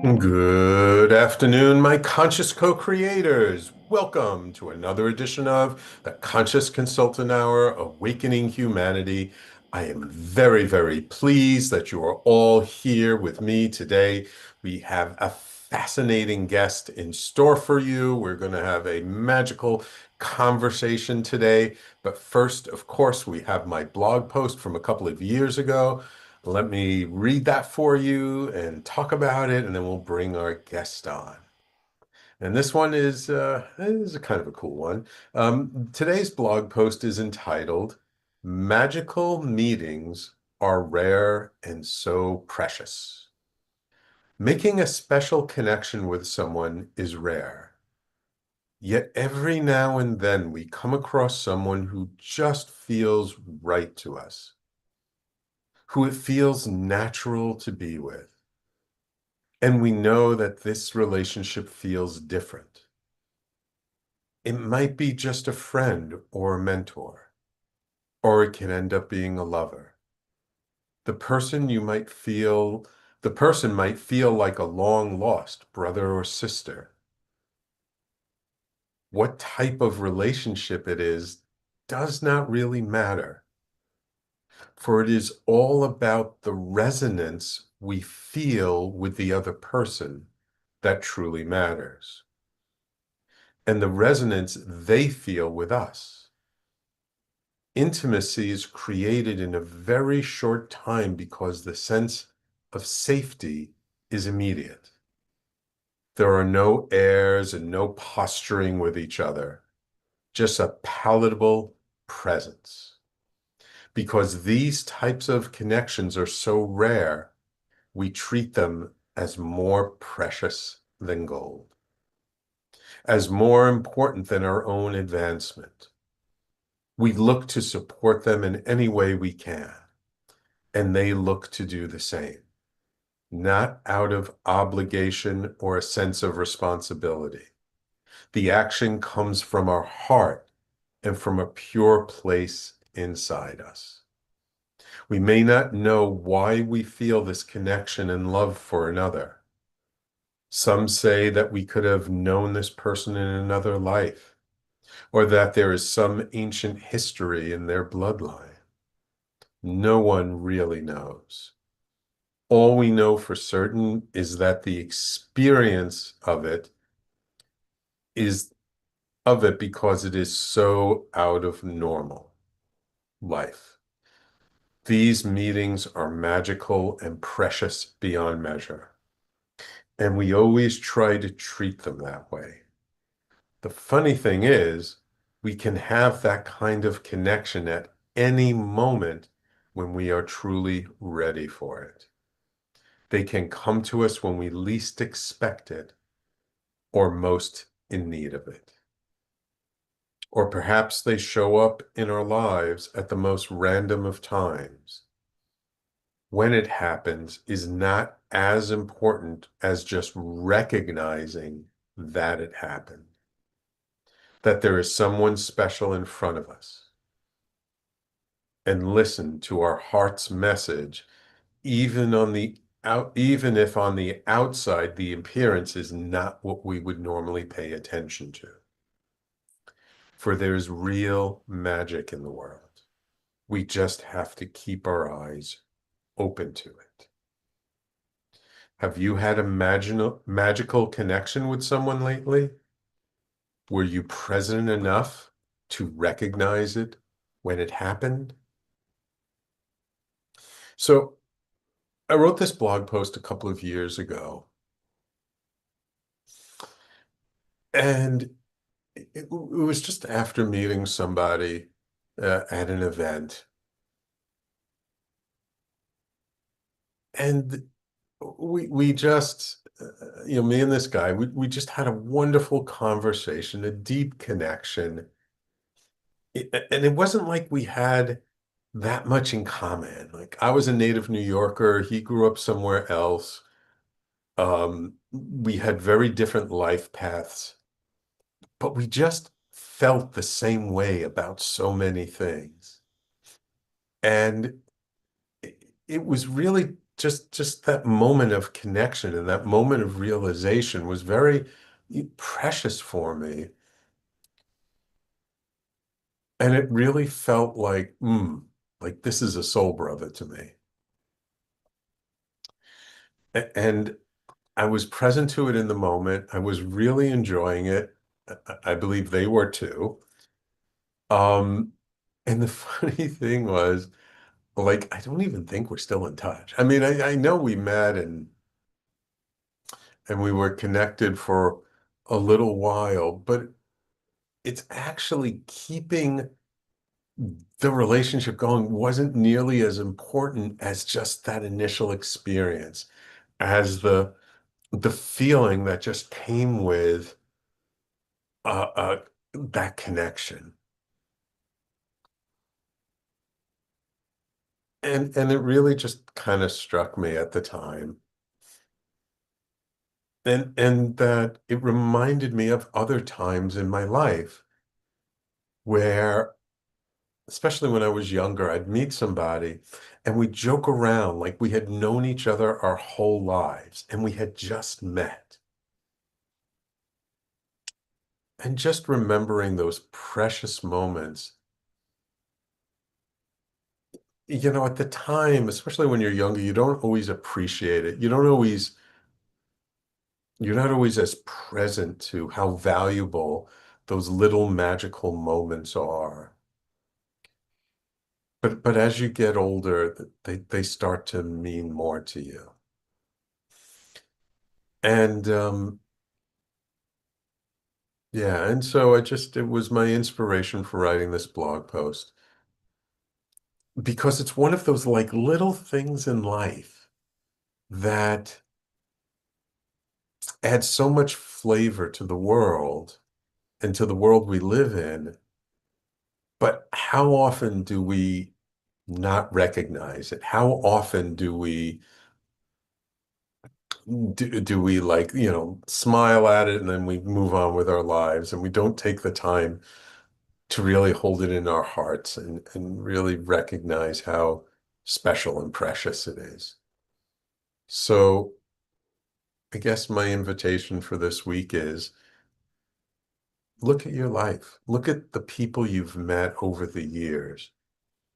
Good afternoon, my conscious co-creators. Welcome to another edition of the Conscious Consultant Hour, Awakening Humanity. I am very, very pleased that you are all here with me today. We have a fascinating guest in store for you. We're going to have a magical conversation today. But first, of course, we have my blog post from a couple of years ago. Let me read that for you and talk about it, and then we'll bring our guest on. And this one is a kind of a cool one. Today's blog post is entitled "Magical Meetings Are Rare and So Precious." Making a special connection with someone is rare. Yet every now and then we come across someone who just feels right to us, who it feels natural to be with. And we know that this relationship feels different. It might be just a friend or a mentor, or it can end up being a lover. The person you might feel, the person might feel like a long lost brother or sister. What type of relationship it is does not really matter, for it is all about the resonance we feel with the other person that truly matters, and the resonance they feel with us. Intimacy is created in a very short time because the sense of safety is immediate. There are no airs and no posturing with each other, just a palatable presence. Because these types of connections are so rare, we treat them as more precious than gold, as more important than our own advancement. We look to support them in any way we can, and they look to do the same, not out of obligation or a sense of responsibility. The action comes from our heart and from a pure place inside us. We may not know why we feel this connection and love for another. Some say that we could have known this person in another life, or that there is some ancient history in their bloodline. No one really knows. All we know for certain is that the experience is of it because it is so out of normal life. These meetings are magical and precious beyond measure, and we always try to treat them that way. The funny thing is, we can have that kind of connection at any moment when we are truly ready for it. They can come to us when we least expect it or most in need of it. Or perhaps they show up in our lives at the most random of times. When it happens is not as important as just recognizing that it happened, that there is someone special in front of us, and listen to our heart's message, even if on the outside the appearance is not what we would normally pay attention to. For there's real magic in the world. We just have to keep our eyes open to it. Have you had a magical connection with someone lately? Were you present enough to recognize it when it happened? So I wrote this blog post a couple of years ago, and it was just after meeting somebody at an event. And we just, me and this guy, we just had a wonderful conversation, a deep connection. And it wasn't like we had that much in common. Like I was a native New Yorker, he grew up somewhere else. We had very different life paths, but we just felt the same way about so many things. And it was really just that moment of connection and that moment of realization was very precious for me. And it really felt like this is a soul brother to me. And I was present to it in the moment. I was really enjoying it. I believe they were too. Um, and the funny thing was, like, I don't even think we're still in touch. I mean, I know we met and we were connected for a little while, but it's actually keeping the relationship going wasn't nearly as important as just that initial experience, as the feeling that just came with that connection. And it really just kind of struck me at the time. And that it reminded me of other times in my life where, especially when I was younger, I'd meet somebody and we'd joke around like we had known each other our whole lives and we had just met. And just remembering those precious moments, at the time, especially when you're younger, you don't always appreciate it. You're not always as present to how valuable those little magical moments are. But as you get older, they start to mean more to you. And yeah, and so it was my inspiration for writing this blog post because it's one of those like little things in life that add so much flavor to the world and to the world we live in. But how often do we not recognize it? How often do we like, smile at it and then we move on with our lives and we don't take the time to really hold it in our hearts and really recognize how special and precious it is. So I guess my invitation for this week is look at your life. Look at the people you've met over the years.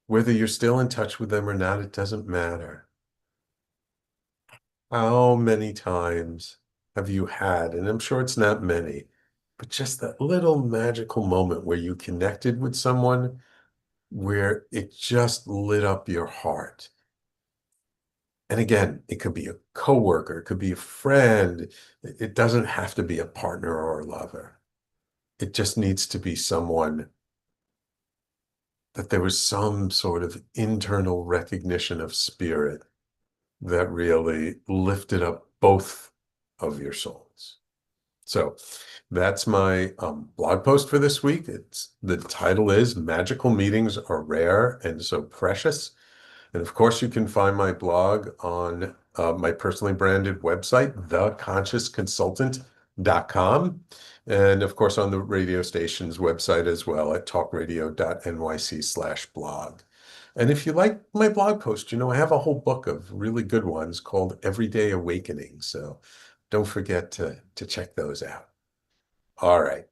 Whether you're still in touch with them or not, it doesn't matter. How many times have you had, and I'm sure it's not many, but just that little magical moment where you connected with someone where it just lit up your heart. And again, it could be a coworker, it could be a friend. It doesn't have to be a partner or a lover. It just needs to be someone that there was some sort of internal recognition of spirit that really lifted up both of your souls. So that's my blog post for this week. The title is Magical Meetings Are Rare and So Precious. And of course, you can find my blog on my personally branded website, theconsciousconsultant.com. And of course, on the radio station's website as well at talkradio.nyc/blog. And if you like my blog post, I have a whole book of really good ones called Everyday Awakening. So don't forget to check those out. All right.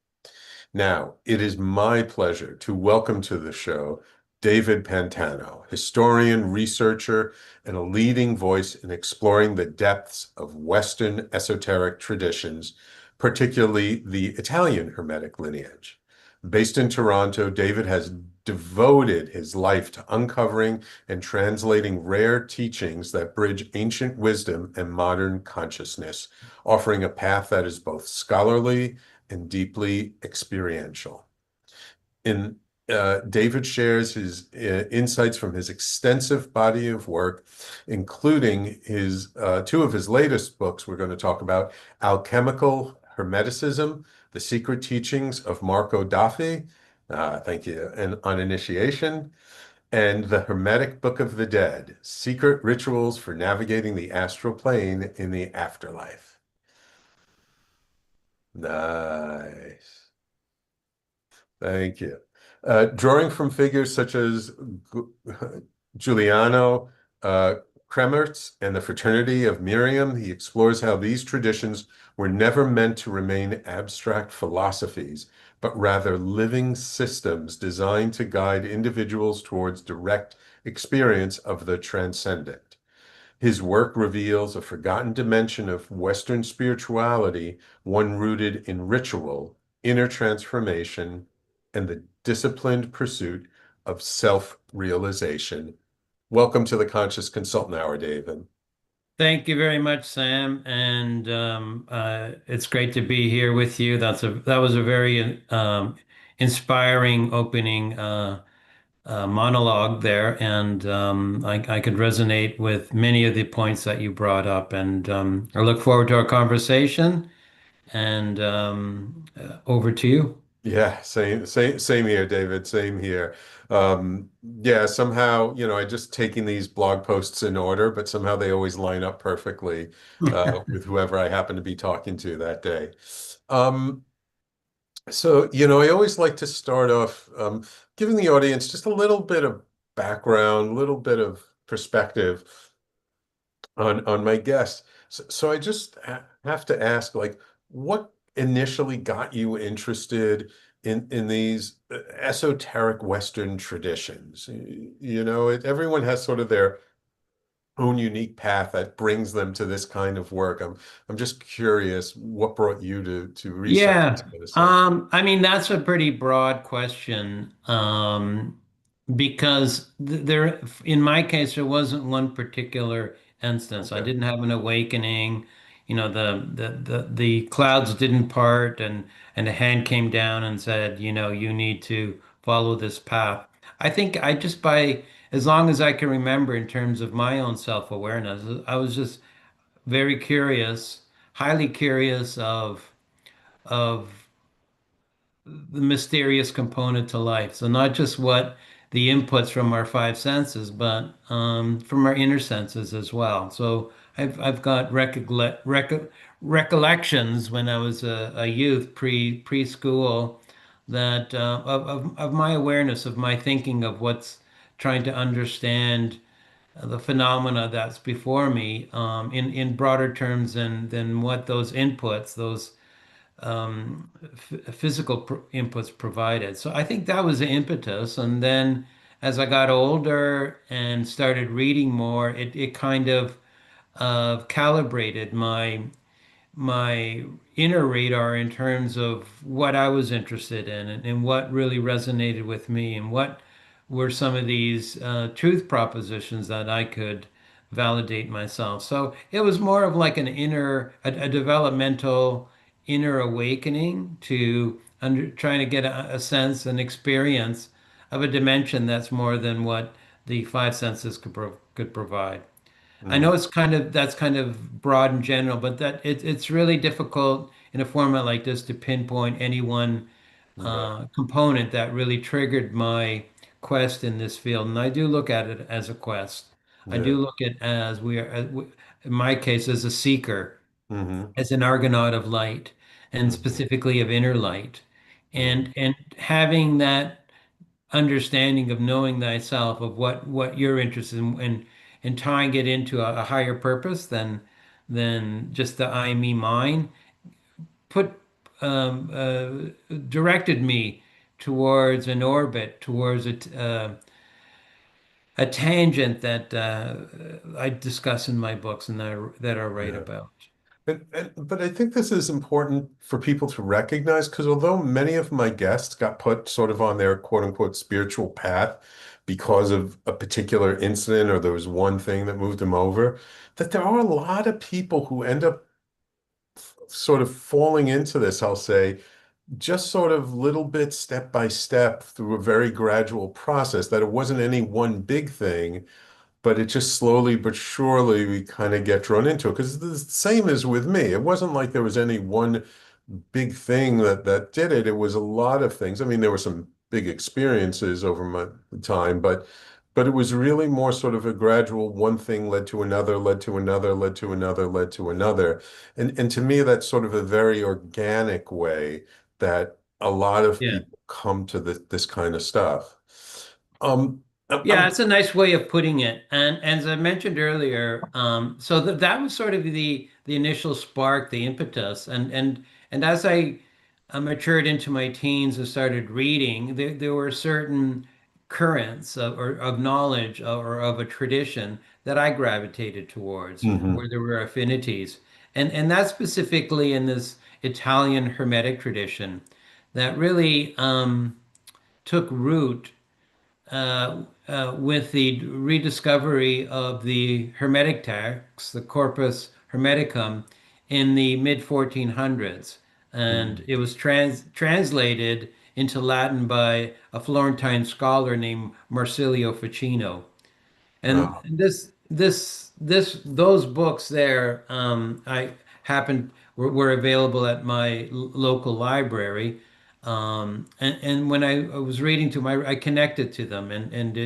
Now, it is my pleasure to welcome to the show David Pantano, historian, researcher, and a leading voice in exploring the depths of Western esoteric traditions, particularly the Italian Hermetic lineage. Based in Toronto, David has devoted his life to uncovering and translating rare teachings that bridge ancient wisdom and modern consciousness, offering a path that is both scholarly and deeply experiential. In David shares his insights from his extensive body of work, including his two of his latest books we're going to talk about, Alchemical Hermeticism, The Secret Teachings of Marco Daffi, thank you, and on initiation, and The Hermetic Book of the Dead, Secret Rituals for Navigating the Astral Plane in the Afterlife. Nice. Thank you. Drawing from figures such as Giuliano Kremmerz and the Fraternity of Myriam. He explores how these traditions were never meant to remain abstract philosophies, but rather living systems designed to guide individuals towards direct experience of the transcendent. His work reveals a forgotten dimension of Western spirituality, one rooted in ritual, inner transformation, and the disciplined pursuit of self-realization. Welcome to the Conscious Consultant Hour, David. Thank you very much, Sam, and it's great to be here with you. That was a very inspiring opening monologue there, and I could resonate with many of the points that you brought up, and I look forward to our conversation. And over to you. Yeah, same here, David. Same here. Yeah, somehow, I just taking these blog posts in order, but somehow they always line up perfectly with whoever I happen to be talking to that day. Um, I always like to start off giving the audience just a little bit of background, a little bit of perspective on my guest. So I just have to ask, like, what initially got you interested in these esoteric Western traditions? Everyone has sort of their own unique path that brings them to this kind of work. I'm just curious, what brought you to research this Yeah, kind of stuff? I mean that's a pretty broad question, because there, in my case, there wasn't one particular instance. I Okay. didn't have an awakening. The clouds didn't part, and a hand came down and said, you need to follow this path. I think I just by as long as I can remember in terms of my own self-awareness, I was just very curious, highly curious of the mysterious component to life. So not just what the inputs from our five senses, but from our inner senses as well. So I've got recollections when I was a youth, preschool, that of my awareness of my thinking of what's trying to understand the phenomena that's before me in broader terms than what those inputs, those physical inputs provided. So I think that was the impetus. And then as I got older and started reading more, it kind of calibrated my inner radar in terms of what I was interested in and what really resonated with me and what were some of these truth propositions that I could validate myself. So it was more of like a developmental inner awakening to trying to get a sense, an experience of a dimension that's more than what the five senses could provide. I Mm, know that's kind of broad and general, but it's really difficult in a format like this to pinpoint any one yeah, component that really triggered my quest in this field. And I do look at it as a quest. I yeah. do look at as in my case, as a seeker, Hmm. as an argonaut of light, and Hmm. specifically of inner light, Hmm. and having that understanding of knowing thyself of what you're interested in and tying it into a higher purpose than just the I me mine put directed me towards an orbit towards a tangent that I discuss in my books and that I write Yeah. about. But I think this is important for people to recognize because although many of my guests got put sort of on their quote unquote spiritual path because of a particular incident or there was one thing that moved them over, that there are a lot of people who end up sort of falling into this, I'll say, just sort of little bit step by step through a very gradual process, that it wasn't any one big thing but it just slowly but surely we kind of get drawn into it because the same as with me. It wasn't like there was any one big thing that did it. It was a lot of things. I mean, there were some big experiences over my time, but it was really more sort of a gradual one thing led to another, led to another, led to another, led to another. And to me, that's sort of a very organic way that a lot of Yeah. people come to this kind of stuff. Um, Yeah, it's a nice way of putting it. And as I mentioned earlier, so that was sort of the initial spark, the impetus. And as I matured into my teens and started reading, there were certain currents of knowledge or of a tradition that I gravitated towards, Hmm. where there were affinities. And that's specifically in this Italian Hermetic tradition that really took root with the rediscovery of the Hermetic text, the Corpus Hermeticum, in the mid 1400s. And it was translated into Latin by a Florentine scholar named Marsilio Ficino. And Oh, those books there, I happened were available at my local library. And when I was reading to them, I connected to them, and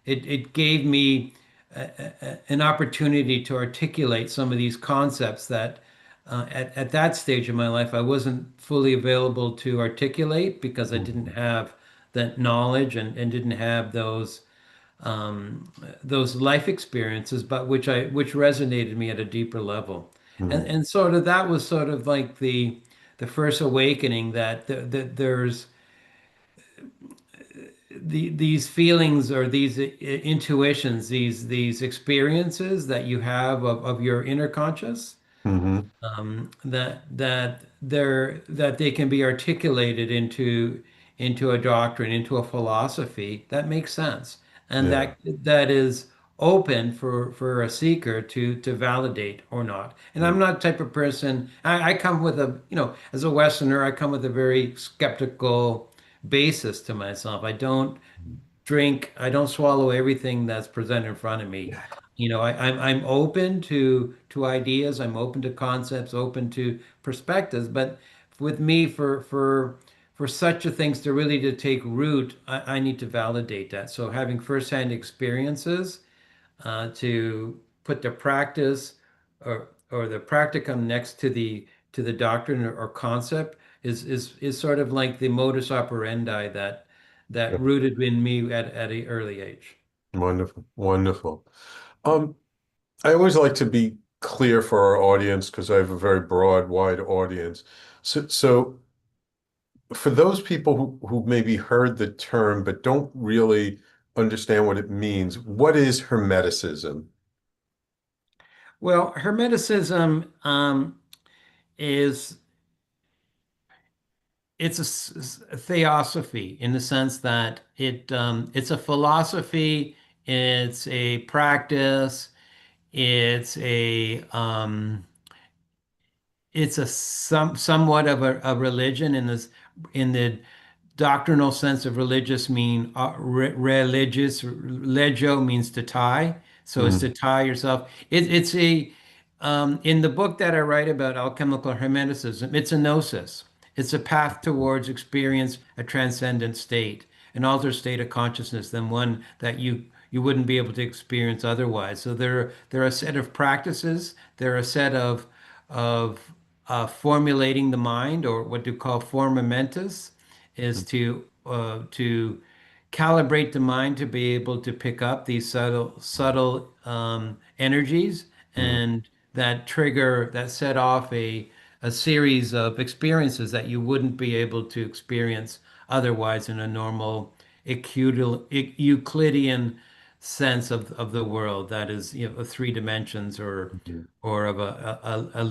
it gave me an opportunity to articulate some of these concepts that at that stage of my life I wasn't fully available to articulate because I didn't mhm, have that knowledge and didn't have those life experiences, but which resonated me at a deeper level. mhm, And sort of that was sort of like the first awakening that there's these feelings or these intuitions, these experiences that you have of your inner conscious, mhm, that they can be articulated into a doctrine, into a philosophy that makes sense, and yeah. that is open for a seeker to validate or not. And I'm Mm, not the type of person. I come with as a Westerner, I come with a very skeptical basis to myself. I don't drink. I don't swallow everything that's presented in front of me. yeah. I'm open to ideas. I'm open to concepts, open to perspectives. But with me, for such a things to really to take root, I need to validate that. So having firsthand experiences to put the practice or the practicum next to the doctrine or concept is sort of like the modus operandi that Yeah. rooted in me at an early age. Wonderful. Wonderful. Um, I always like to be clear for our audience because I have a very broad, wide audience. So for those people who maybe heard the term but don't really understand what it means, what is Hermeticism? Well, Hermeticism is it's a theosophy in the sense that it's a philosophy, it's a practice, it's a somewhat of a religion in the doctrinal sense of religious mean religious legio means to tie, so it's to Mm, tie yourself. It's a in the book that I write about alchemical hermeticism, it's a gnosis. It's a path towards experience a transcendent state, an altered state of consciousness than one that you wouldn't be able to experience otherwise. So there are a set of practices, there are a set of formulating the mind, or what you call forma mentis, is to calibrate the mind to be able to pick up these subtle energies mm, and that set off a series of experiences that you wouldn't be able to experience otherwise in a normal Euclidean sense of the world that is, of three dimensions mm. or of a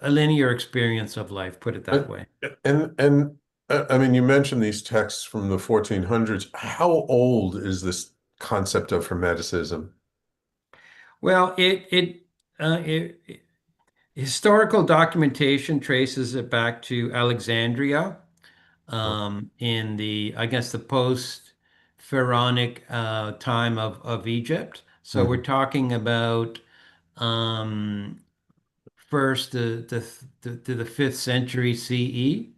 linear experience of life, put it that And way. I mean, you mentioned these texts from the 1400s. How old is this concept of Hermeticism? Well, historical documentation traces it back to Alexandria in I guess, the post-Pharaonic time of Egypt. So we're Mhm, talking about um, first to the 5th century CE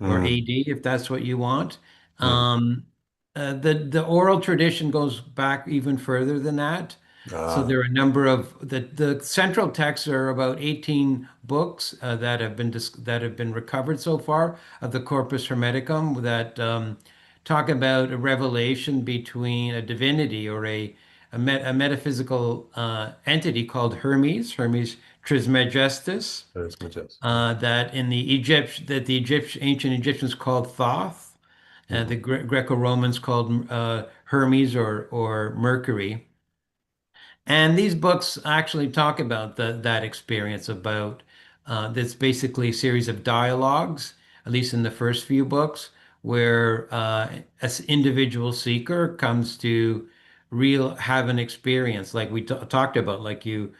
or mm, AD, if that's what you want. mm. Um, the oral tradition goes back even further than that. So Ah, there are a number of the central texts are about 18 books that have been recovered so far of the Corpus Hermeticum that talk about a revelation between a divinity or a metaphysical entity called Hermes Trismegistus, That's majestic. that the ancient Egyptians called Thoth, the Mhm. Greco-Romans called Hermes or Mercury. And these books actually talk about that experience about that's basically a series of dialogues, at least in the first few books, where an individual seeker comes to real have an experience like we talked about, like you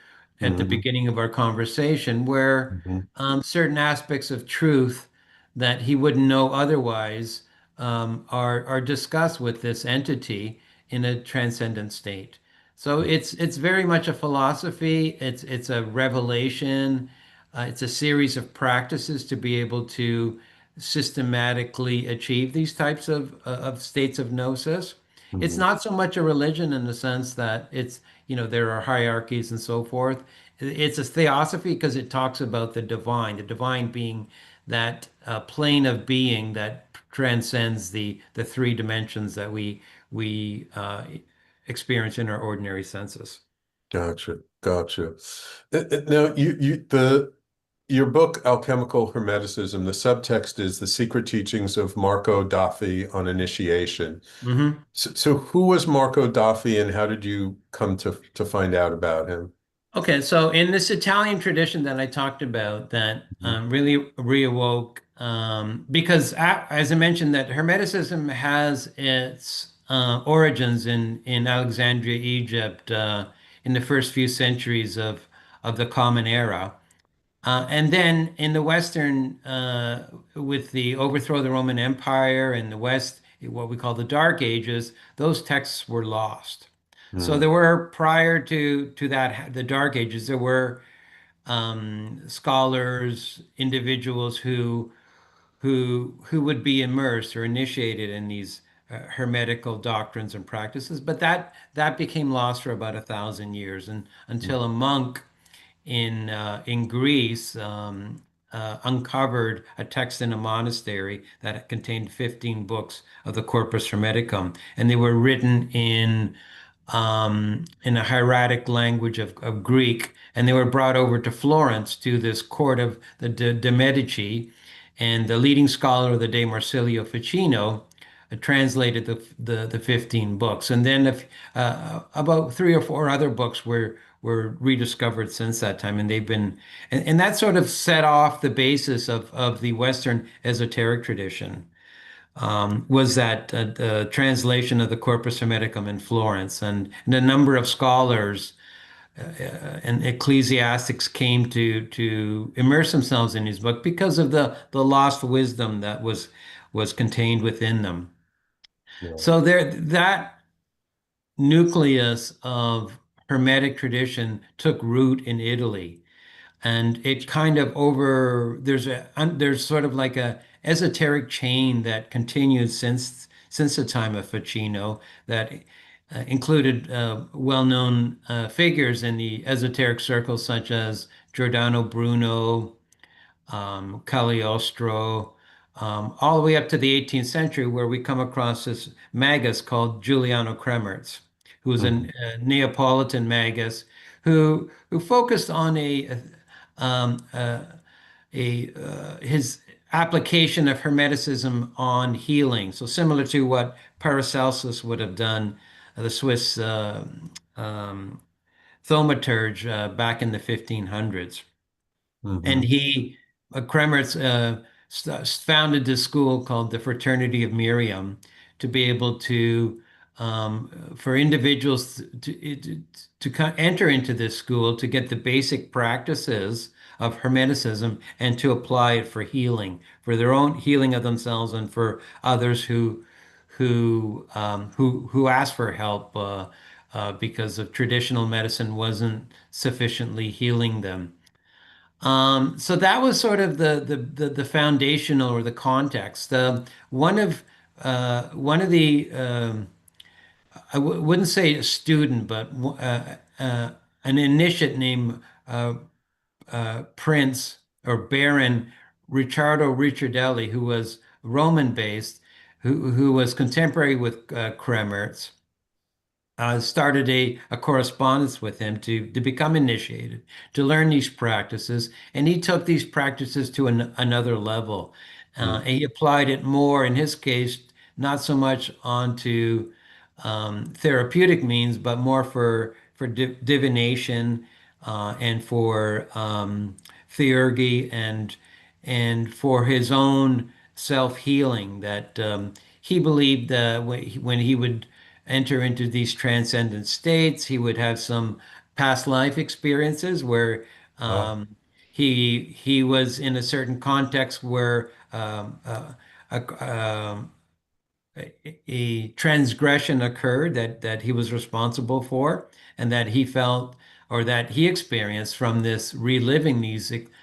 at the Mhm. beginning of our conversation, where Mhm. certain aspects of truth that he wouldn't know otherwise are discussed with this entity in a transcendent state. So it's very much a philosophy. It's a revelation. It's a series of practices to be able to systematically achieve these types of states of gnosis. It's Mhm. not so much a religion in the sense that there are hierarchies and so forth. It's a theosophy because it talks about the divine being that plane of being that transcends the three dimensions that we experience in our ordinary senses. Gotcha. Gotcha. Now, your book, Alchemical Hermeticism, the subtext is the secret teachings of Marco Daffi on initiation. hmm So who was Marco Daffi and how did you come to find out about him? Okay, so in this Italian tradition that I talked about, that Mhm. really reawoke, because as I mentioned, that Hermeticism has its origins in Alexandria, Egypt, in the first few centuries of the Common Era. And then in the Western, with the overthrow of the Roman Empire in the West, what we call the Dark Ages, those texts were lost. So Mm. there were prior to that, the Dark Ages, there were scholars, individuals who would be immersed or initiated in these hermetical doctrines and practices, but that became lost for about 1,000 years, and until a monk in Greece uncovered a text in a monastery that contained 15 books of the Corpus Hermeticum, and they were written in a hieratic language of Greek, and they were brought over to Florence to this court of the de Medici, and the leading scholar of the day, Marsilio Ficino, translated the 15 books, and then about three or four other books were rediscovered since that time, and and that sort of set off the basis of the Western esoteric tradition. Was that the translation of the Corpus Hermeticum in Florence, and a number of scholars and ecclesiastics came to immerse themselves in his book because of the lost wisdom that was contained within them. Yeah. So there, that nucleus of Hermetic tradition took root in Italy, and it kind of there's sort of like a esoteric chain that continued since the time of Ficino that included well-known figures in the esoteric circles such as Giordano Bruno, Cagliostro, all the way up to the 18th century, where we come across this magus called Giuliano Kremmerz, who was Mhm. a Neapolitan magus who focused on um, uh, his application of Hermeticism on healing. So similar to what Paracelsus would have done, the Swiss um, thaumaturge back in the 1500s. And Mhm. Kremers, founded this school called the Fraternity of Myriam to be able for individuals to enter into this school to get the basic practices of Hermeticism and to apply it for healing, for their own healing of themselves and for others who ask for help because of traditional medicine wasn't sufficiently healing them. So that was sort of the foundational or the context. One of the wouldn't say a student, but an initiate named Prince or Baron Ricciardo Ricciardelli, who was Roman based, who was contemporary with Kremmerz, started a correspondence with him to become initiated, to learn these practices. And he took these practices to another level. Mm, He applied it more, in his case, not so much onto therapeutic means, but more for divination and for theurgy and for his own self-healing that he believed when he would enter into these transcendent states, he would have some past life experiences where ah, he was in a certain context where a, a transgression occurred that he was responsible for, and that he felt or that he experienced from this reliving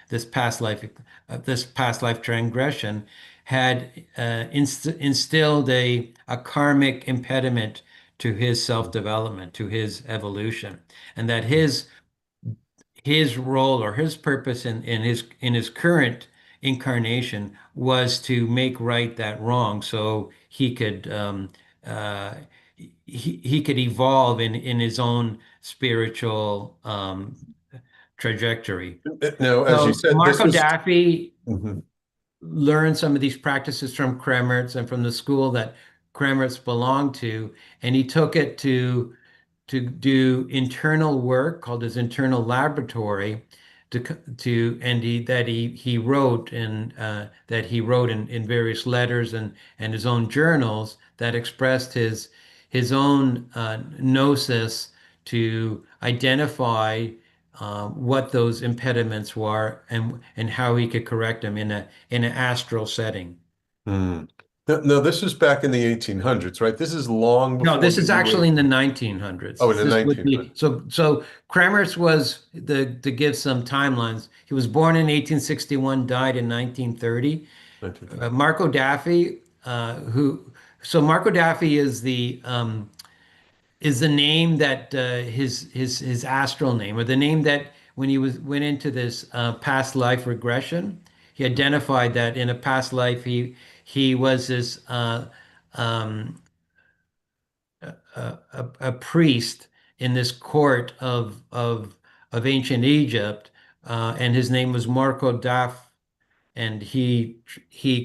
this past life transgression had instilled a karmic impediment to his self-development, to his evolution, and that his role or his purpose in his current incarnation was to make right that wrong, so uh, he could evolve in his own spiritual trajectory. now, as you So said, this Marco was. Daffi Mhm. learned some of these practices from Kremmerz and from the school that Kremmerz belonged to, and he took it to do internal work called his internal laboratory to and he wrote and that he wrote in various letters and his own journals that expressed his own gnosis to identify what those impediments were and how he could correct them in an astral setting. Mm. No, this was back in the 1800s, right? This is long No, before this the is New actually Age. in the 1900s. Oh, in the This would be 1900s. so Kremers was to give some timelines. He was born in 1861, died in 1930. 1930. Marco Daffi, Marco Daffi is the name that his astral name, or the name that when he went into this past life regression, he identified that in a past life he was this um, a priest in this court of ancient Egypt, and his name was Marco Daff, and he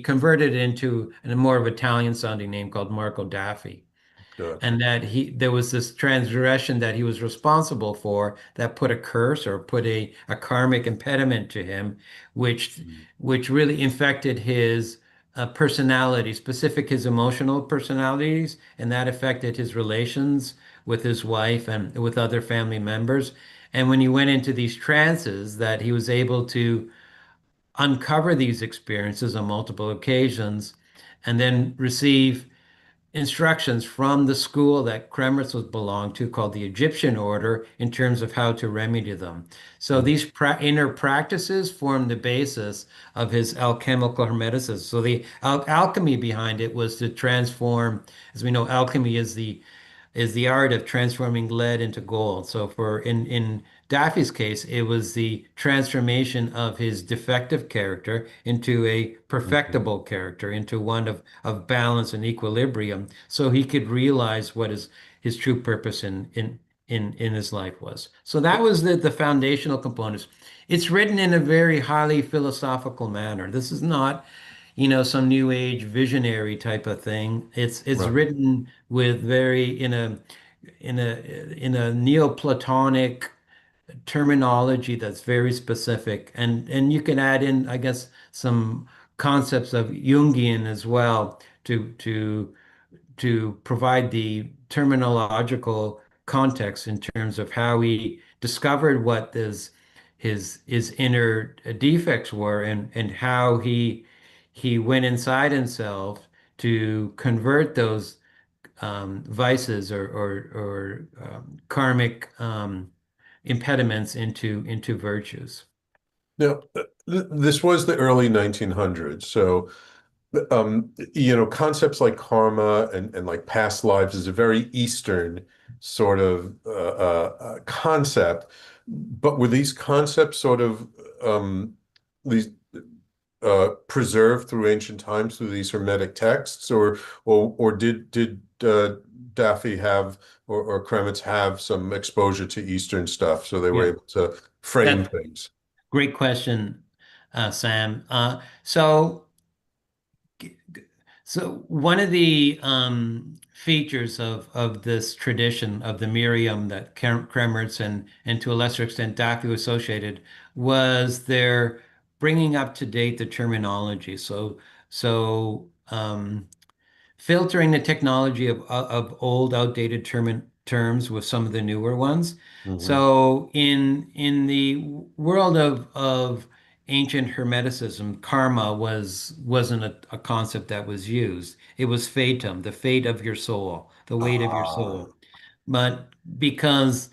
converted it into a more of Italian sounding name called Marco Daffi, Gotcha. and that there was this transgression that he was responsible for that put a curse or put a karmic impediment to him, which Mm. which really infected his personality, specific his emotional personalities, and that affected his relations with his wife and with other family members. And when he went into these trances, that he was able to uncover these experiences on multiple occasions and then receive instructions from the school that Kremers was belonged to called the Egyptian order in terms of how to remedy them. So Mm. these inner practices form the basis of his alchemical hermeticism. So the alchemy behind it was to transform, as we know, alchemy is the art of transforming lead into gold. So for in Daffy's case, it was the transformation of his defective character into a Mhm. perfectible character, into one of balance and equilibrium, so he could realize what his true purpose in his life was. So that was the foundational components. It's written in a very highly philosophical manner. This is not, some new age visionary type of thing. It's Right. written with very in a Neoplatonic terminology that's very specific, and you can add in, I guess, some concepts of Jungian as well to provide the terminological context in terms of how he discovered what his inner defects were and how he went inside himself to convert those vices or karmic impediments into virtues. Now, this was the early 1900s. So, concepts like karma and like past lives is a very Eastern sort of concept. But were these concepts sort of these? preserved through ancient times through these Hermetic texts, or did Daffi have or Kremmerz have some exposure to Eastern stuff, so they were Yeah, able to frame that things? great question, Sam. So one of the features of this tradition of the Miriam that Kremmerz and to a lesser extent Daffy was associated was their bringing up to date the terminology. So filtering the technology of old, outdated terms with some of the newer ones. Hmm. So in the world of ancient Hermeticism, karma wasn't a concept that was used. It was fatum, the fate of your soul, the weight of your Ah, soul. But because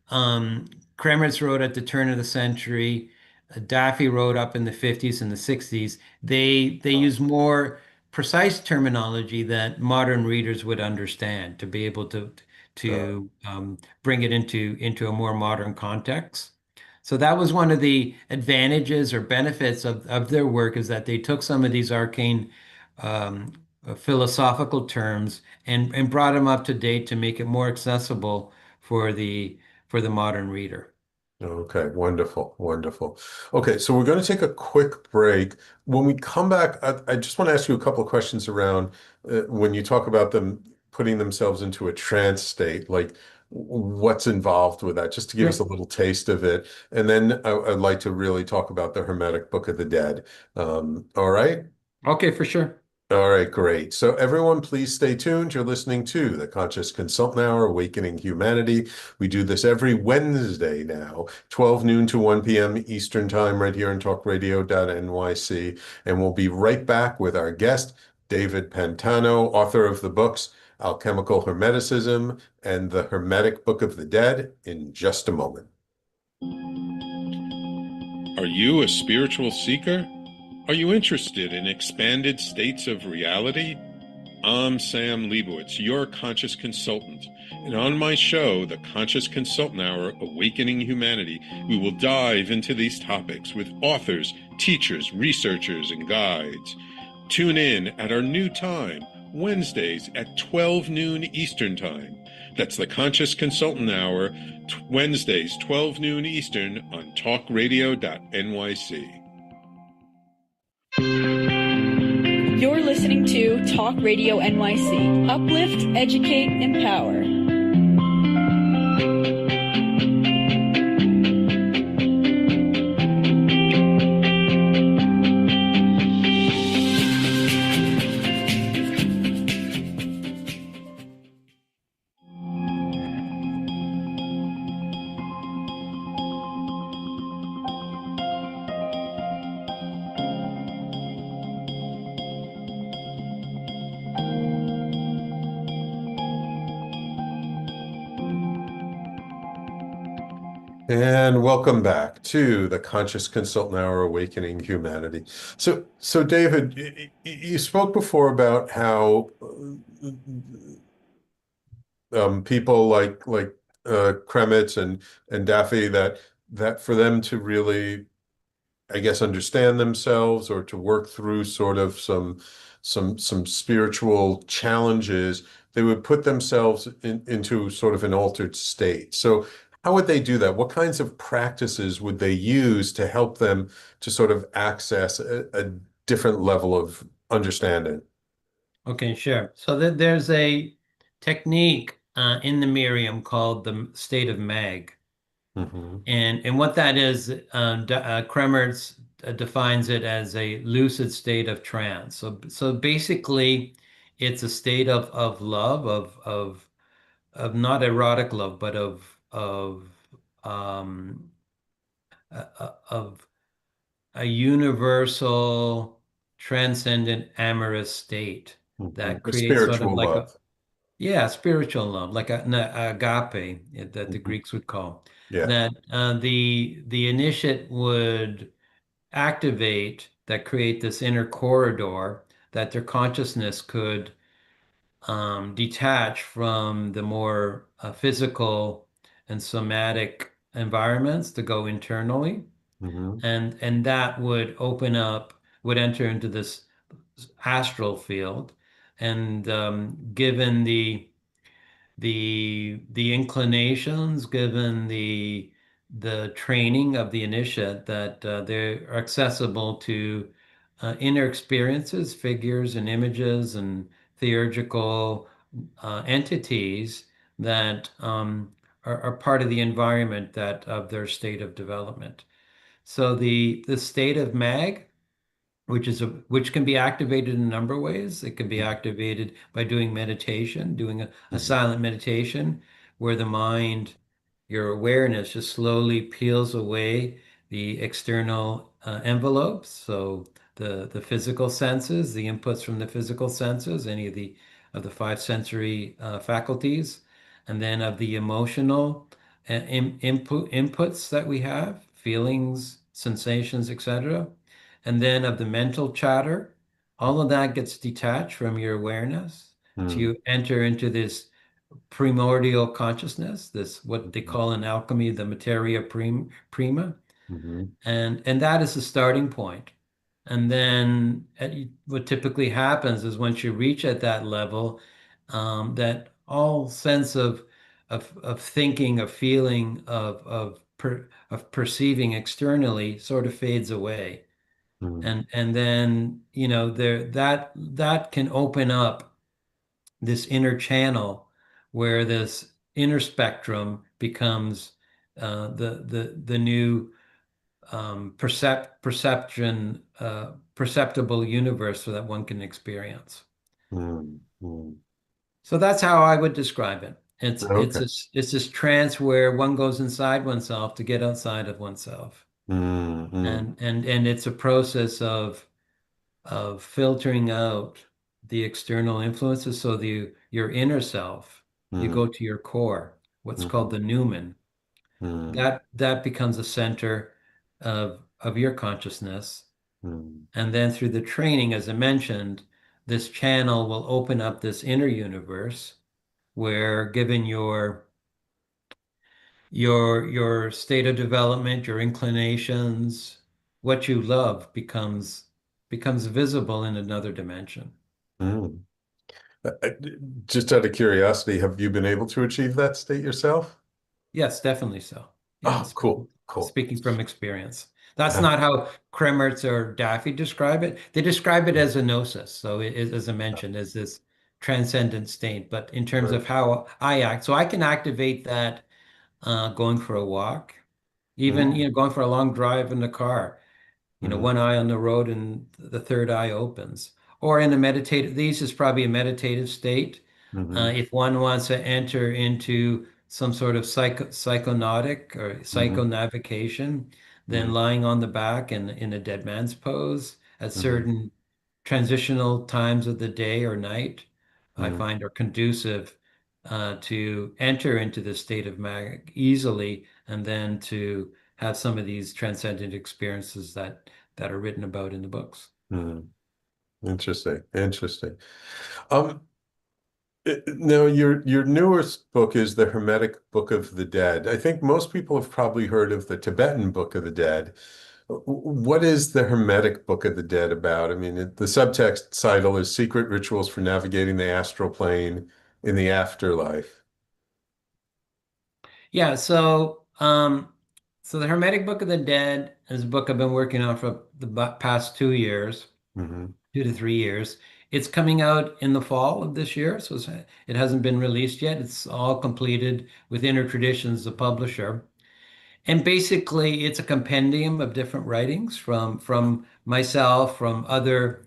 um, Kremers wrote at the turn of the century. Daffy wrote up in the 50s and the 60s. They use more precise terminology that modern readers would understand to be able uh, to bring it into a more modern context. So that was one of the advantages or benefits of their work is that they took some of these arcane philosophical terms and brought them up to date to make it more accessible for the modern reader. okay, wonderful, wonderful. Okay, so we're going to take a quick break. When we come back, I just want to ask you a couple of questions around when you talk about them putting themselves into a trance state, like what's involved with that, just to give us Great. a little taste of it. And then I'd like to really talk about the Hermetic Book of the Dead. All right? Okay, for sure. All right, great. So everyone, please stay tuned. You're listening to the Conscious Consultant Hour, Awakening Humanity. We do this every Wednesday now, 12 noon to 1 p.m. Eastern Time, right here on talkradio.nyc. And we'll be right back with our guest, David Pantano, author of the books Alchemical Hermeticism and the Hermetic Book of the Dead, in just a moment. Are you a spiritual seeker? Are you interested in expanded states of reality? I'm Sam Leibowitz, your conscious consultant. And on my show, The Conscious Consultant Hour, Awakening Humanity, we will dive into these topics with authors, teachers, researchers, and guides. Tune in at our new time, Wednesdays at 12 noon Eastern Time. That's the Conscious Consultant Hour, Wednesdays, 12 noon Eastern on talkradio.nyc. You're listening to Talk Radio NYC. Uplift, educate, empower. And welcome back to the Conscious Consultant Hour, Awakening Humanity. So David, you spoke before about how people like Kremitz and Daffy that for them to really, I guess, understand themselves or to work through sort of some spiritual challenges, they would put themselves into sort of an altered state. So how would they do that? What kinds of practices would they use to help them to sort of access a different level of understanding? Okay, sure. So there's a technique in the Miriam called the state of mag. Hmm. And what that is, Kremers defines it as a lucid state of trance. So basically, it's a state of love, of not erotic love, but um, of a universal, transcendent, amorous state Hmm. that A creates sort of spiritual like a love. yeah, spiritual love, like an agape that the Hmm. Greeks would call Yeah. that the initiate would activate that create this inner corridor that their consciousness could detach from the more physical and somatic environments to go internally Hmm. and that would open up would enter into this astral field. And given the inclinations, given the training of the initiate, that they're accessible to inner experiences, figures, and images, and theurgical entities that are part of the environment that of their state of development. So the state of mag, which can be activated in a number of ways. It can be activated by doing meditation, doing a Mhm. silent meditation where the mind, your awareness just slowly peels away the external envelopes. So the physical senses, the inputs from the physical senses, any of the five sensory faculties, and then of the emotional inputs that we have, feelings, sensations, etc. And then of the mental chatter, all of that gets detached from your awareness Mhm. to enter into this primordial consciousness, this what they call in alchemy the prima, Mhm. and that is the starting point. And then what typically happens is once you reach at that level, that all sense of thinking, of feeling, of perceiving externally sort of fades away. Mhm. And then that can open up this inner channel where this inner spectrum becomes the new perceptible universe so that one can experience. Mhm. Mhm. So that's how I would describe it. It's Okay. this trance where one goes inside oneself to get outside of oneself, Mhm. and it's a process of filtering out the external influences. So your inner self, you Mhm. go to your core, what's called Mhm. the Newman. Mhm. That becomes a center of your consciousness. Mhm. And then through the training, as I mentioned, this channel will open up this inner universe where, given your state of development, your inclinations, what you love becomes visible in another dimension. Mhm. Just out of curiosity, have you been able to achieve that state yourself? Yes, definitely so. Yeah, Oh, cool, cool. speaking from experience. That's Uh, not how Kremmerz or Daffi describe it. They describe it as a gnosis. So it is, as I mentioned, as this transcendent state. But in terms right. of how I act, so I can activate that going for a walk, even Mm, going for a long drive in the car. mm, One eye on the road and the third eye opens. Or in a meditative, these is probably a meditative state. mhm, If one wants to enter into some sort of psychonautic or mhm, psychonavigation, then mhm, lying on the back and in a dead man's pose at mhm, certain transitional times of the day or night, I mhm, find are conducive to enter into the state of mag easily and then to have some of these transcendent experiences that are written about in the books. mhm. Interesting, interesting. Um, Now your newest book is the Hermetic Book of the Dead. I think most people have probably heard of the Tibetan Book of the Dead. What is the Hermetic Book of the Dead about? I mean, the subtext title is Secret Rituals for Navigating the Astral Plane in the Afterlife. Yeah, so the Hermetic Book of the Dead is a book I've been working on for the past 2 years, Hmm. 2 to 3 years. It's coming out in the fall of this year, so it hasn't been released yet. It's all completed with Inner Traditions, the publisher. And basically, it's a compendium of different writings from myself, from other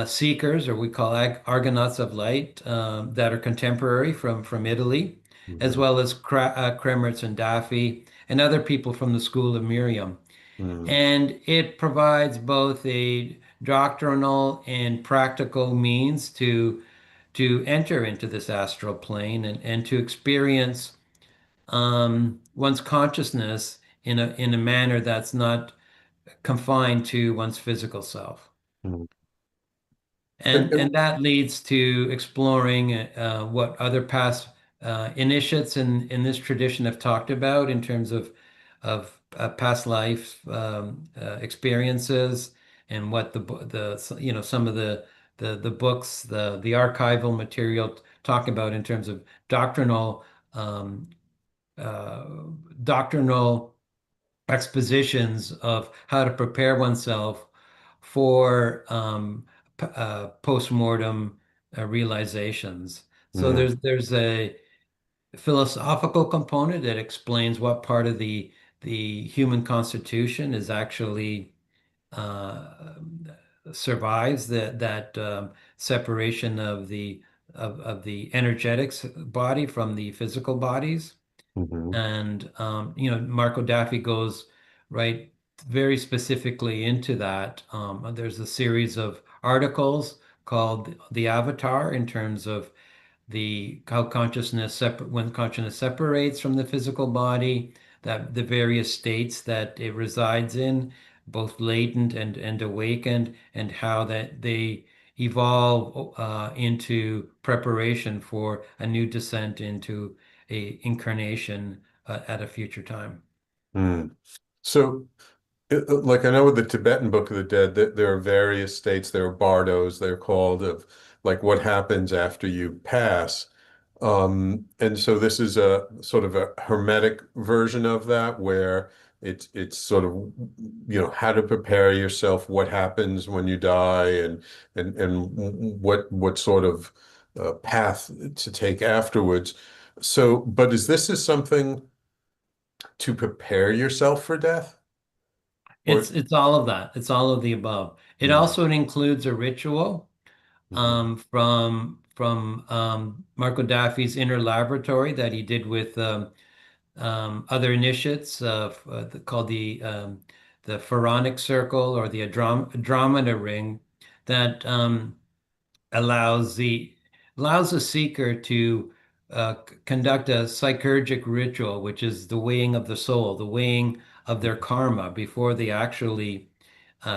seekers, or we call Argonauts of Light, that are contemporary from Italy, as Hmm. well as Kremmerz and Daffi, and other people from the School of Myriam. Hmm. And it provides both a doctrinal and practical means to enter into this astral plane and to experience one's consciousness in a manner that's not confined to one's physical self. Hmm. And that leads to exploring what other past initiates in this tradition have talked about in terms of past life experiences, and what some of the books, the archival material talk about in terms of um, uh, doctrinal expositions of how to prepare oneself for post-mortem realizations. So Mm, there's a philosophical component that explains what part of the human constitution is actually uh, survives that separation of the energetics body from the physical bodies. mhm, And Marco Daffi goes right very specifically into that. There's a series of articles called The Avatar in terms of the how consciousness when consciousness separates from the physical body, that the various states that it resides in, both latent and awakened, and how that they evolve into preparation for a new descent into a incarnation at a future time. mm. So, like I know with the Tibetan Book of the Dead, that there are various states, there are bardos, they're called, of like what happens after you pass. And so this is a sort of a hermetic version of that, where it's sort of, how to prepare yourself, what happens when you die, and what sort of path to take afterwards. So, but is something to prepare yourself for death? Or It's all of that. It's all of the above. It mm, also includes a ritual mhm, from Marco Daffi's inner laboratory that he did with other initiates called the Pharaonic Circle or the Andromeda Ring that allows the allows the seeker to conduct a psychurgic ritual, which is the weighing of the soul, the weighing of their karma before they actually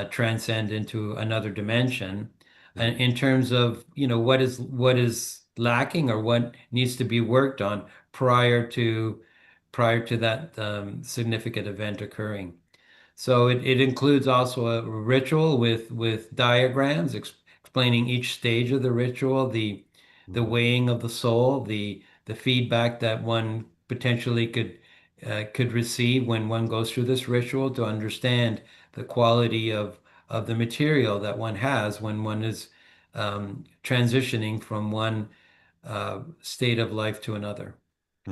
transcend into another dimension. And mhm, in terms of, what is lacking or what needs to be worked on prior to that significant event occurring. So it includes also a ritual with diagrams explaining each stage of the ritual, the mhm, weighing of the soul, the feedback that one potentially could receive when one goes through this ritual to understand the quality of the material that one has when one is transitioning from one state of life to another.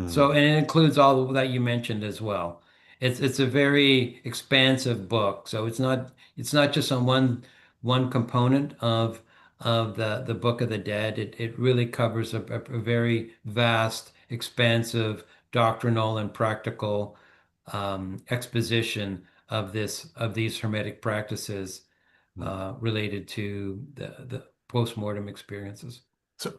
So, mhm, and it includes all that you mentioned as well. It's a very expansive book. So it's not just on one component of the Book of the Dead. It really covers a very vast, expansive doctrinal and practical exposition of these Hermetic practices mhm. related to the postmortem experiences. So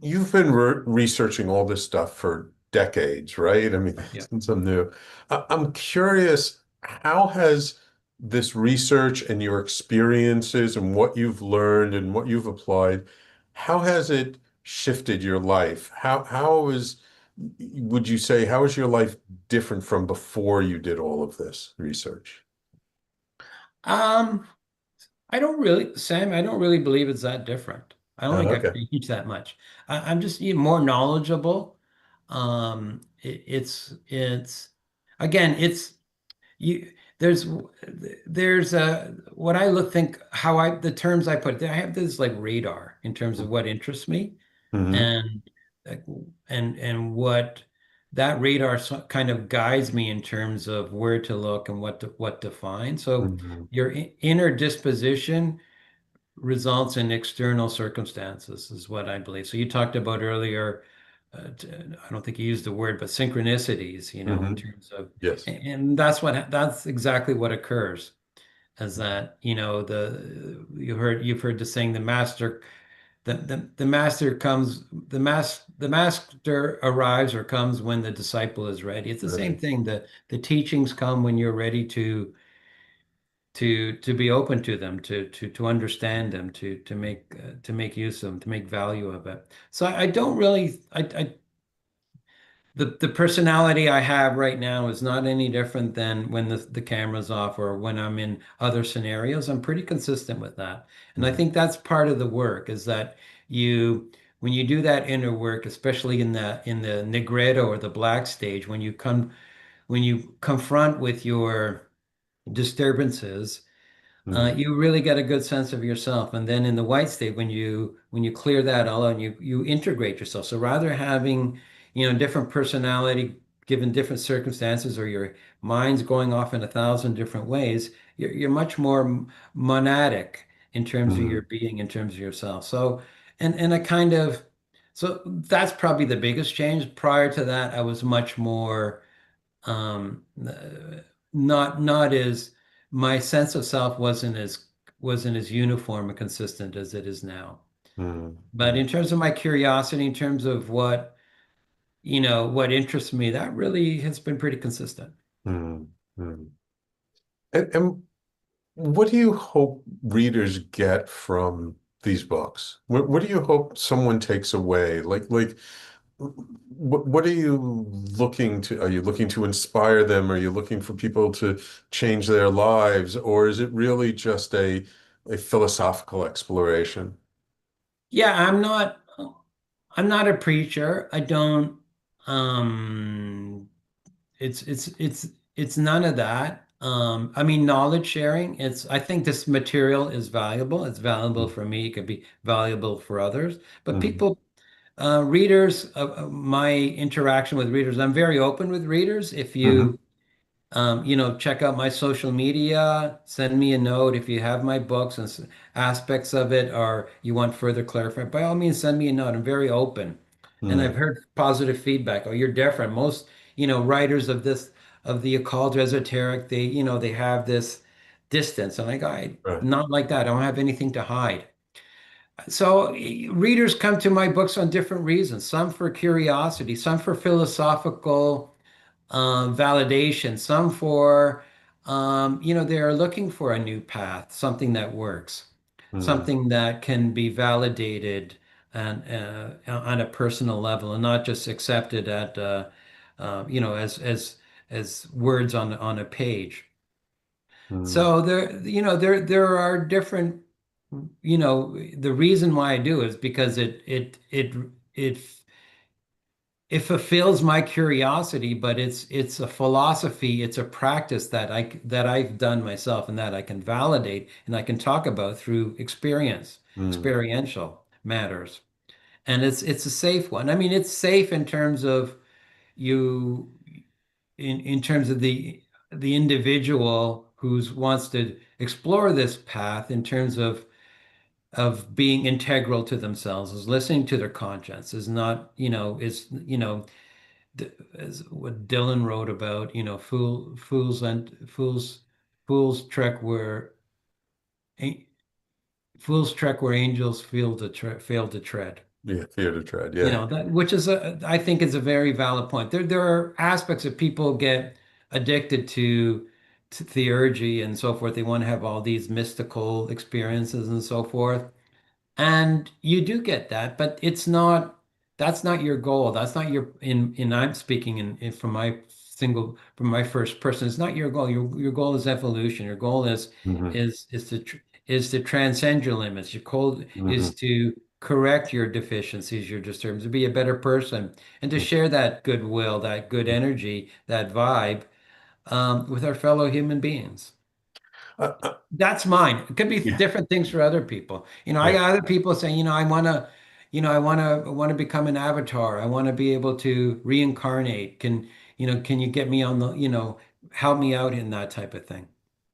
you've been researching all this stuff for decades, right? I mean, Yeah. since I'm new. I'm curious, how has this research and your experiences and what you've learned and what you've applied, how has it shifted your life? Would you say, how is your life different from before you did all of this research? Um, Sam, I don't really believe it's that different. I don't think I've Okay. changed that much. I'm just more knowledgeable. It's again, it's you. There's what I think how the terms I put. I have this like radar in terms of what interests me, Hmm. and like, and what that radar kind of guides me in terms of where to look and what to find. So Hmm. your inner disposition results in external circumstances, is what I believe. So you talked about earlier, I don't think you used the word, but synchronicities, in Hmm. terms of, Yes. and that's exactly what occurs. As that, you've heard the saying, the master comes, the master arrives or comes when the disciple is ready. It's the same Right. thing. The teachings come when you're ready to be open to them, to understand them, to make use of them, to make value of it. So I don't really, the personality I have right now is not any different than when the camera's off or when I'm in other scenarios. I'm pretty consistent with that. And I Mm, think that's part of the work is that you when you do that inner work, especially in the negretto or the black stage, when you confront with your disturbances, mm, you really get a good sense of yourself. And then in the white state, when you clear that all out, and you integrate yourself. So rather having, different personality given different circumstances, or your mind's going off in a thousand different ways, you're much more monadic in terms of your mm, being, in terms of yourself. So, and I kind of, so that's probably the biggest change. Prior to that, I was much more not as my sense of self wasn't as uniform and consistent as it is now. mm, But mm, in terms of my curiosity, in terms of what interests me, that really has been pretty consistent. mm, mm. And what do you hope readers get from these books? What do you hope someone takes away? What are you looking to? Are you looking to inspire them? Are you looking for people to change their lives? Or is it really just a philosophical exploration? Yeah, I'm not a preacher. I don't um it's none of that. I mean, knowledge sharing, I think this material is valuable. It's valuable for me. It could be valuable for others. But Mm-hmm. readers, my interaction with readers, I'm very open with readers. If Hmm. you check out my social media, send me a note if you have my books and aspects of it, or you want further clarification. By all means, send me a note. I'm very open, and I've Mm. heard positive feedback. Oh, you're different. Most, writers of the occult or esoteric, they have this distance, and Right. not like that. I don't have anything to hide. So readers come to my books on different reasons. Some for curiosity, some for philosophical validation, some for, they are looking for a new path, something that works, Mm. something that can be validated and on a personal level, and not just accepted as words on a page. Mm. So there are different, the reason why I do is because it it fulfills my curiosity, but it's a philosophy, it's a practice that I've done myself and that I can validate and I can talk about through Mm. experiential matters. And it's a safe one. I mean, it's safe in terms of you in terms of the individual who wants to explore this path in terms of being integral to themselves, is listening to their conscience, is not, as what Dylan wrote about, fools trek where fools trek where angels fail to tread. Yeah, theater tread. Yeah. That which is I think is a very valid point. There are aspects that people get addicted to theurgy and so forth. They want to have all these mystical experiences and so forth. And you do get that, but that's not your goal. That's not I'm speaking from my first person. It's not your goal. Your goal is evolution. Your goal Hmm. is to transcend your limits. Your goal Hmm. is to correct your deficiencies, your disturbance, to be a better person, and to share that goodwill, that good energy, that vibe, with our fellow human beings. Uh, uh, That's mine. It could be yeah. different things for other people. I Yeah. got other people saying, I want to become an avatar. I want to be able to reincarnate. Can you get me on help me out in that type of thing?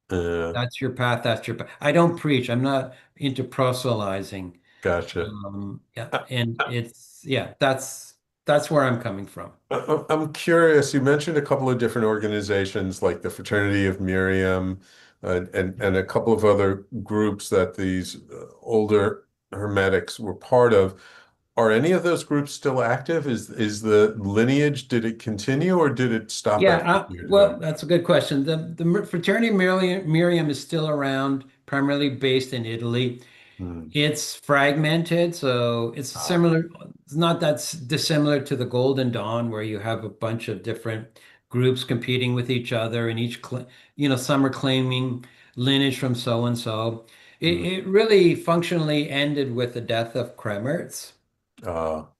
Uh, That's your path. That's your path. I don't preach. I'm not into proselytizing. gotcha. Yeah, Uh, and uh, that's where I'm coming from. I'm curious. You mentioned a couple of different organizations like the Fraternity of Myriam, and a couple of other groups that these older Hermetics were part of. Are any of those groups still active? Is the lineage, did it continue or did it stop Yeah, after years ago? well, that's a good question. The Fraternity of Miriam is still around, primarily based in Italy. Mm, It's fragmented, so it's ah, similar. It's not that dissimilar to the Golden Dawn, where you have a bunch of different groups competing with each other, and some are claiming lineage from so and so. It, mm, it really functionally ended with the death of Kremmerz, ah,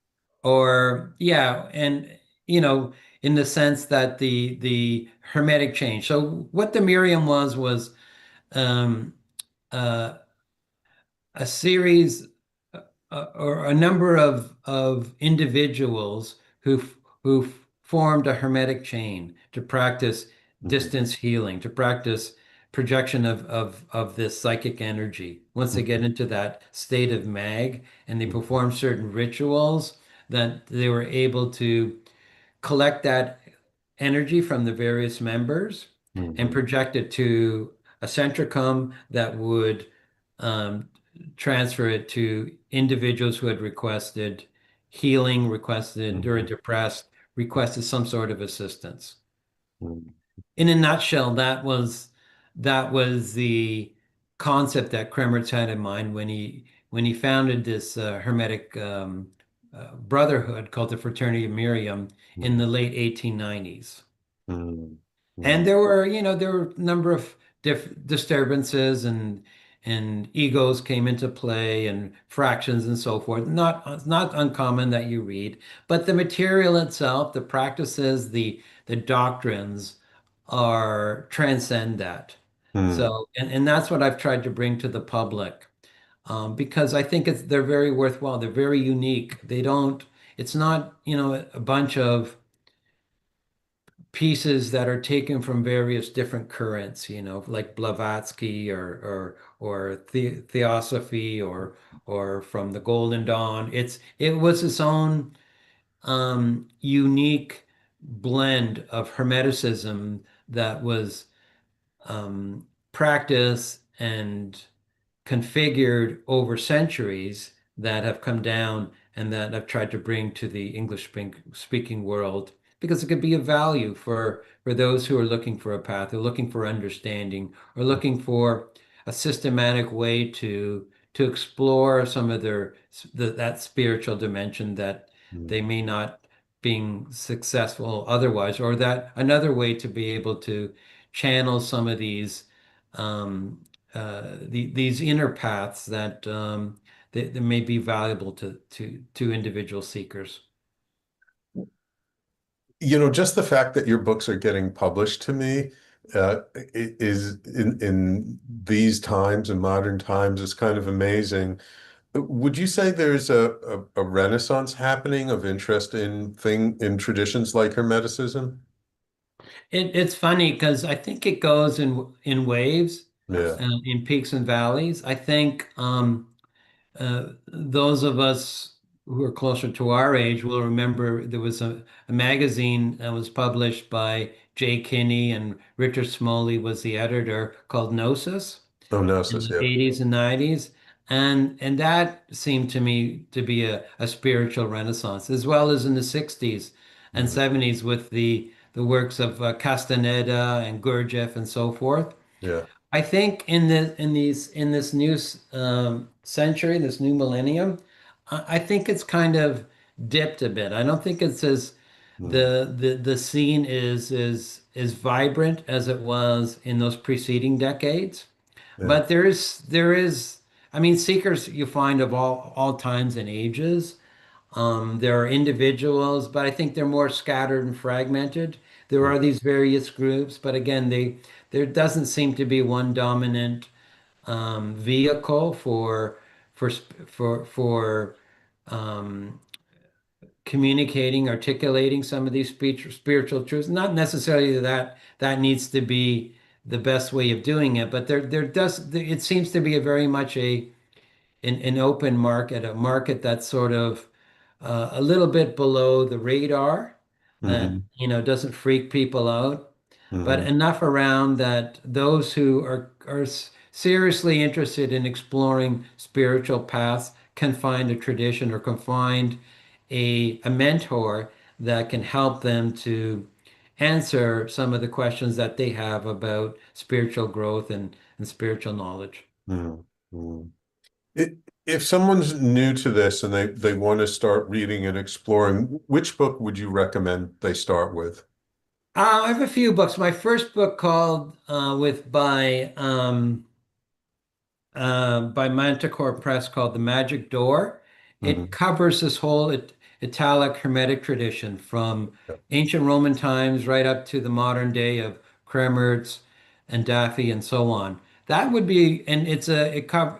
or yeah, and you know, in the sense that the Hermetic change. So what the Miriam was um, uh, a series or a number of individuals who formed a hermetic chain to practice mhm, distance healing, to practice projection of this psychic energy. Once they get mhm, into that state of mag and they mhm, perform certain rituals, that they were able to collect that energy from the various members and mhm, project it to a centricum that would um, transfer it to individuals who had requested healing, requested or mhm, depressed, requested some sort of assistance. mhm, In a nutshell, that was the concept that Kremers had in mind when he founded this Hermetic brotherhood called the Fraternity of Myriam in mhm, the late 1890s. mhm, And mhm, there were a number of disturbances and egos came into play and fractions and so forth. Not uncommon that you read, but the material itself, the practices, the doctrines transcend that. mhm. So, and that's what I've tried to bring to the public, because I think they're very worthwhile. They're very unique. It's not, a bunch of pieces that are taken from various different currents, like Blavatsky or Theosophy or from the Golden Dawn. It was its own unique blend of Hermeticism that was practiced and configured over centuries that have come down and that I've tried to bring to the English speaking world because it could be of value for those who are looking for a path, who are looking for understanding, or looking for a systematic way to explore some of that spiritual dimension that they Mhm. may not being successful otherwise, or that another way to be able to channel some of um, these inner paths that may be valuable to individual seekers. Just the fact that your books are getting published to me is in these times, in modern times, is kind of amazing. Would you say there's a renaissance happening of interest in traditions like Hermeticism? It's funny because I think it goes in waves, Yeah. in peaks and valleys. I think those of us who are closer to our age will remember there was a magazine that was published by Jay Kinney, and Richard Smalley was the editor, called Gnosis, Oh, in gnosis. the Yeah. 80s and 90s. And that seemed to me to be a spiritual renaissance, as well as in the 60s and Mhm. 70s with the works of Castaneda and Gurdjieff and so forth. Yeah. I think in this new century, this new millennium, I think it's kind of dipped a bit. I don't think it's as Mhm. the scene is vibrant as it was in those preceding decades. Yeah. But there is, I mean, seekers you find of all times and ages. There are individuals, but I think they're more scattered and fragmented. There are these various groups, but again, there doesn't seem to be one dominant vehicle for um, communicating, articulating some of these spiritual truths. Not necessarily that needs to be the best way of doing it, but it seems to be a very much an open market, a market that's sort of a little bit below the radar, that Hmm. doesn't freak people out, but Hmm. enough around that those who are seriously interested in exploring spiritual paths can find a tradition or can find a mentor that can help them to answer some of the questions that they have about spiritual growth and spiritual knowledge. Hmm. Hmm. It, if someone's new to this and they want to start reading and exploring, which book would you recommend they start with? I have a few books. My first book called with by Manticore Press called The Magic Door. It Hmm. covers this whole Italic Hermetic tradition from ancient Roman times right up to the modern day of Kremmerz and Daffi and so on. That would be, and it's a it cover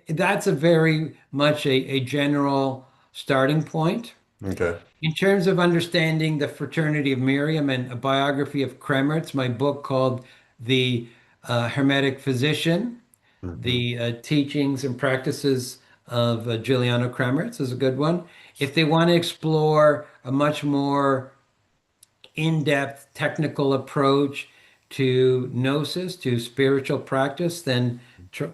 that's a very much a general starting point. Okay. In terms of understanding the Fraternity of Myriam and a biography of Kremmerz, my book called The Hermetic Physician, Hmm. the teachings and practices of Giuliano Kremmerz is a good one. If they want to explore a much more in-depth technical approach to gnosis, to spiritual practice, then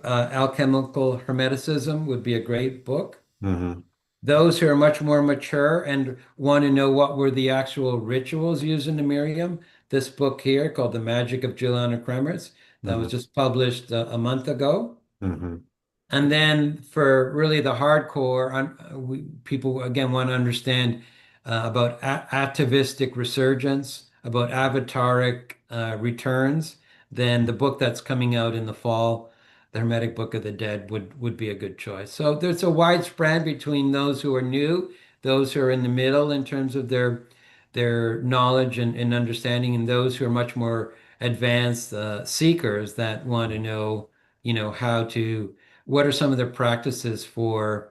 Alchemical Hermeticism would be a great book. Hmm. Those who are much more mature and want to know what were the actual rituals used in the Miriam, this book here called The Magic of Giuliano Kremmerz, that was Hmm. just published a month ago. Hmm. And then for really the hardcore, people again want to understand about atavistic resurgence, about avataric returns. Then the book that's coming out in the fall, the Hermetic Book of the Dead, would be a good choice. So there's a wide spread between those who are new, those who are in the middle in terms of their knowledge and understanding, and those who are much more advanced seekers that want to know, how to what are some of their practices for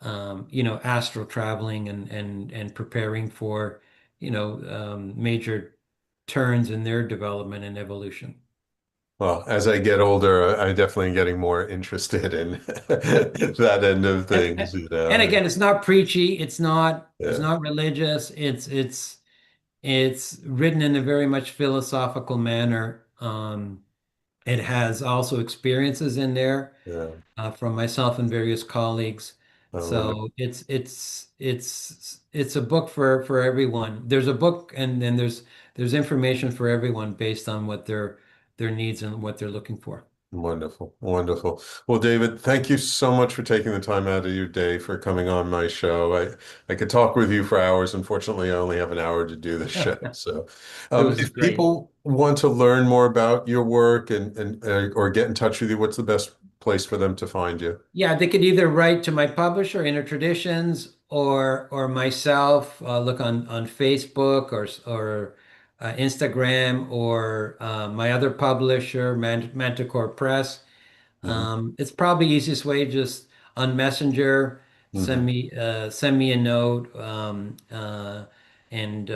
astral traveling and preparing for major turns in their development and evolution. Well, as I get older, I definitely am getting more interested in that end of And, things, and again, it's not preachy, it's Yeah, not religious, it's written in a very much philosophical manner. It has also experiences in there yeah. from myself and various colleagues. Oh, wonderful. So it's a book for everyone. There's a book and then there's information for everyone based on what their needs and what they're looking for. Wonderful. Wonderful. Well, David, thank you so much for taking the time out of your day for coming on my show. I could talk with you for hours. Unfortunately, I only have an hour to do the show. So, It was if great. people want to learn more about your work and or get in touch with you, what's the best place for them to find you? Yeah, they could either write to my publisher, Inner Traditions, or myself. Look on Facebook or Instagram or my other publisher, Manticore Press. Hmm. It's probably easiest way just on Messenger, Hmm. send me a note, and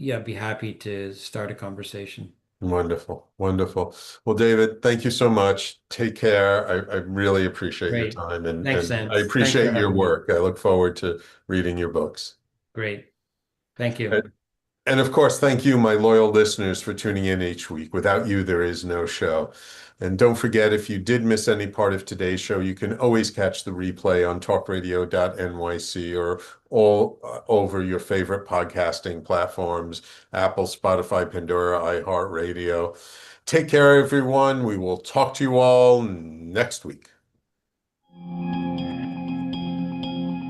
yeah, I'd be happy to start a conversation. Wonderful. Wonderful. Well, David, thank you so much. Take care. I really appreciate your Great. time Thanks, and I Sam. Thanks for appreciate your having me. work. I look forward to reading your books. Great. Thank you. And of course, thank you, my loyal listeners, for tuning in each week. Without you, there is no show. And don't forget, if you did miss any part of today's show, you can always catch the replay on talkradio.nyc or all over your favorite podcasting platforms, Apple, Spotify, Pandora, iHeartRadio. Take care, everyone. We will talk to you all next week.